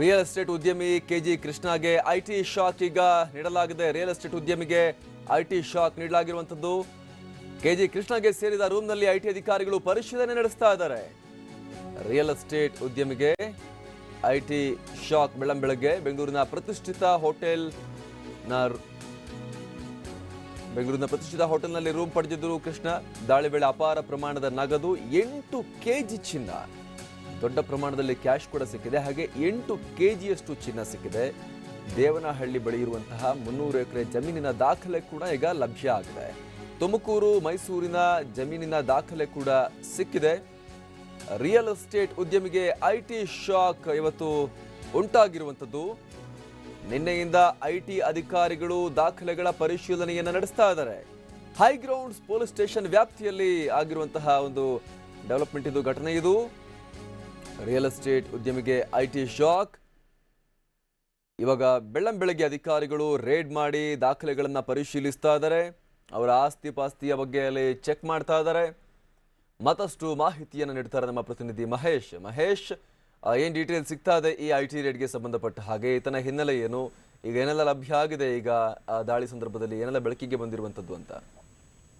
Real estate ಉದ್ಯಮಿ KG ಕೃಷ್ಣಗೆ IT shock ಈಗ ನೀಡಲಾಗಿದೆ. ರಿಯಲ್ ಎಸ್ಟೇಟ್ ಉದ್ಯಮಿಗೆ ಐಟಿ ಶಾಕ್ ನೀಡಲಾಗಿರುವಂತದ್ದು. ಕೆಜಿ ಕೃಷ್ಣಗೆ ಸೇರಿದ ರೂಮ್ನಲ್ಲಿ ಐಟಿ ಅಧಿಕಾರಿಗಳು ಪರಿಶೀಲನೆ ನಡೆಸ್ತಾ ಇದ್ದಾರೆ. ರಿಯಲ್ ಎಸ್ಟೇಟ್ ಉದ್ಯಮಿಗೆ ಐಟಿ ಶಾಕ್ ಬೆಳಗ್ಗೆ ಬೆಂಗಳೂರಿನ ಪ್ರತಿಷ್ಠಿತ ಹೋಟೆಲ್ನಲ್ಲಿ ರೂಮ್ ಪಡೆದಿದ್ದರು ಕೃಷ್ಣ. ದಾಳಿ ವೇಳೆ ಅಪಾರ ಪ್ರಮಾಣದ ನಗದು, 8 ಕೆಜಿ ಚಿನ್ನ, ದೊಡ್ಡ ಪ್ರಮಾಣದಲ್ಲಿ ಕ್ಯಾಶ್ ಕೂಡ ಸಿಕ್ಕಿದೆ. ಹಾಗೆ 8 ಕೆಜಿಯಷ್ಟು ಚಿನ್ನ ಸಿಕ್ಕಿದೆ. ದೇವನಹಳ್ಳಿ ಬಳಿ ಇರುವಂತಹ 300 ಎಕರೆ ಜಮೀನಿನ ದಾಖಲೆ ಕೂಡ ಈಗ ಲಭ್ಯ ಆಗಿದೆ. ತುಮಕೂರು, ಮೈಸೂರಿನ ಜಮೀನಿನ ದಾಖಲೆ ಕೂಡ ಸಿಕ್ಕಿದೆ. ರಿಯಲ್ ಎಸ್ಟೇಟ್ ಉದ್ಯಮಿಗೆ ಐಟಿ ಶಾಕ್ ಇವತ್ತು ಉಂಟಾಗಿರುವಂಥದ್ದು. ನಿನ್ನೆಯಿಂದ ಐಟಿ ಅಧಿಕಾರಿಗಳು ದಾಖಲೆಗಳ ಪರಿಶೀಲನೆಯನ್ನು ನಡೆಸ್ತಾ ಇದ್ದಾರೆ. ಹೈಗ್ರೌಂಡ್ಸ್ ಪೊಲೀಸ್ ಸ್ಟೇಷನ್ ವ್ಯಾಪ್ತಿಯಲ್ಲಿ ಆಗಿರುವಂತಹ ಒಂದು ಡೆವಲಪ್ಮೆಂಟ್ ಇದು, ಘಟನೆ ಇದು. ರಿಯಲ್ ಎಸ್ಟೇಟ್ ಉದ್ಯಮಿಗೆ ಐಟಿ ಶಾಕ್. ಇವಾಗ ಬೆಳಗ್ಗೆ ಅಧಿಕಾರಿಗಳು ರೇಡ್ ಮಾಡಿ ದಾಖಲೆಗಳನ್ನು ಪರಿಶೀಲಿಸ್ತಾ ಇದ್ದಾರೆ. ಅವರ ಆಸ್ತಿ ಪಾಸ್ತಿಯ ಬಗ್ಗೆ ಅಲ್ಲಿ ಚೆಕ್ ಮಾಡ್ತಾ ಇದ್ದಾರೆ. ಮತ್ತಷ್ಟು ಮಾಹಿತಿಯನ್ನು ನೀಡ್ತಾರೆ ನಮ್ಮ ಪ್ರತಿನಿಧಿ ಮಹೇಶ್. ಏನ್ ಡೀಟೇಲ್ ಸಿಗ್ತಾ ಇದೆ ಈ ಐಟಿ ರೇಡ್ಗೆ ಸಂಬಂಧಪಟ್ಟ ಹಾಗೆ? ಈತನ ಹಿನ್ನೆಲೆ ಏನು, ಈಗ ಏನೆಲ್ಲ ಲಭ್ಯ ಆಗಿದೆ, ಈಗ ದಾಳಿ ಸಂದರ್ಭದಲ್ಲಿ ಏನೆಲ್ಲ ಬೆಳಕಿಗೆ ಬಂದಿರುವಂತದ್ದು ಅಂತ?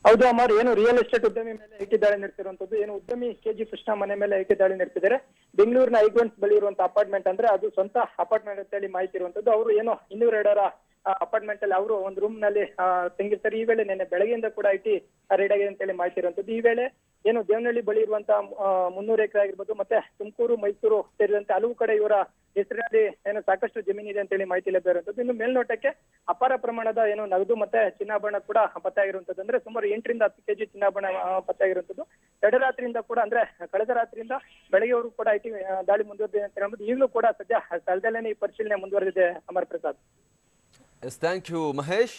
ಹೌದು ಅಮರ್, ಏನು ರಿಯಲ್ ಎಸ್ಟೇಟ್ ಉದ್ಯಮಿ ಮೇಲೆ ಐಟಿ ದಾಳಿ ನಡೆಸಿರುವಂತದ್ದು. ಏನು ಉದ್ಯಮಿ ಕೆಜಿ ಕೃಷ್ಣ ಮನೆ ಮೇಲೆ ಐಟಿ ದಾಳಿ ನಡೆಸಿದ್ದಾರೆ. ಬೆಂಗಳೂರಿನ ಐಗ್ರಾಂಡ್ಸ್ ಬಳಿ ಇರುವಂತಹ ಅಪಾರ್ಟ್ಮೆಂಟ್, ಅಂದ್ರೆ ಅದು ಸ್ವಂತ ಅಪಾರ್ಟ್ಮೆಂಟ್ ಅಂತ ಹೇಳಿ ಮಾಹಿತಿ ಇರುವಂತದ್ದು. ಅವರು ಏನು 202 ಅಪಾರ್ಟ್ಮೆಂಟ್ ಅಲ್ಲಿ ಅವರು ಒಂದು ರೂಮ್ ನಲ್ಲಿ ತಂಗಿರ್ತಾರೆ. ಈ ವೇಳೆ ನಿನ್ನೆ ಬೆಳಗ್ಗೆಯಿಂದ ಕೂಡ ಐಟಿ ರೇಡ್ ಆಗಿದೆ ಅಂತ ಹೇಳಿ ಮಾಹಿತಿ ಇರುವಂತದ್ದು. ಈ ವೇಳೆ ಏನು ದೇವನಹಳ್ಳಿ ಬಳಿ ಇರುವಂತಹ 300 ಎಕರೆ ಆಗಿರ್ಬೋದು, ಮತ್ತೆ ತುಮಕೂರು, ಮೈಸೂರು ಸೇರಿದಂತೆ ಹಲವು ಕಡೆ ಇವರ ಹೆಸರಿನಲ್ಲಿ ಏನು ಸಾಕಷ್ಟು ಜಮೀನು ಇದೆ ಅಂತ ಹೇಳಿ ಮಾಹಿತಿ ಲಭ್ಯ ಇರುವಂತದ್ದು. ಇನ್ನು ಮೇಲ್ನೋಟಕ್ಕೆ ಅಪಾರ ಪ್ರಮಾಣದ ಏನು ನಗದು ಮತ್ತೆ ಚಿನ್ನಾಭರಣ ಕೂಡ ಪತ್ತೆಯಾಗಿರುವಂತದ್ದು. ಅಂದ್ರೆ ಸುಮಾರು 8 ರಿಂದ 10 ಕೆಜಿ ಚಿನ್ನಾಭರಣ ಪತ್ತೆಯಾಗಿರುವಂತದ್ದು. ತಡರಾತ್ರಿಯಿಂದ ಕೂಡ, ಅಂದ್ರೆ ಕಳೆದ ರಾತ್ರಿಯಿಂದ ಬೆಳಗ್ಗೆವರೆಗೂ ಕೂಡ ಐಟಿ ದಾಳಿ ಮುಂದುವರೆದಿದೆ ಅಂತ ಹೇಳ್ಬೋದು. ಈಗಲೂ ಕೂಡ ಸದ್ಯ ಸ್ಥಳದಲ್ಲೇ ಈ ಪರಿಶೀಲನೆ ಮುಂದುವರೆದಿದೆ ಅಮರ್ ಪ್ರಸಾದ್. Thank you Mahesh.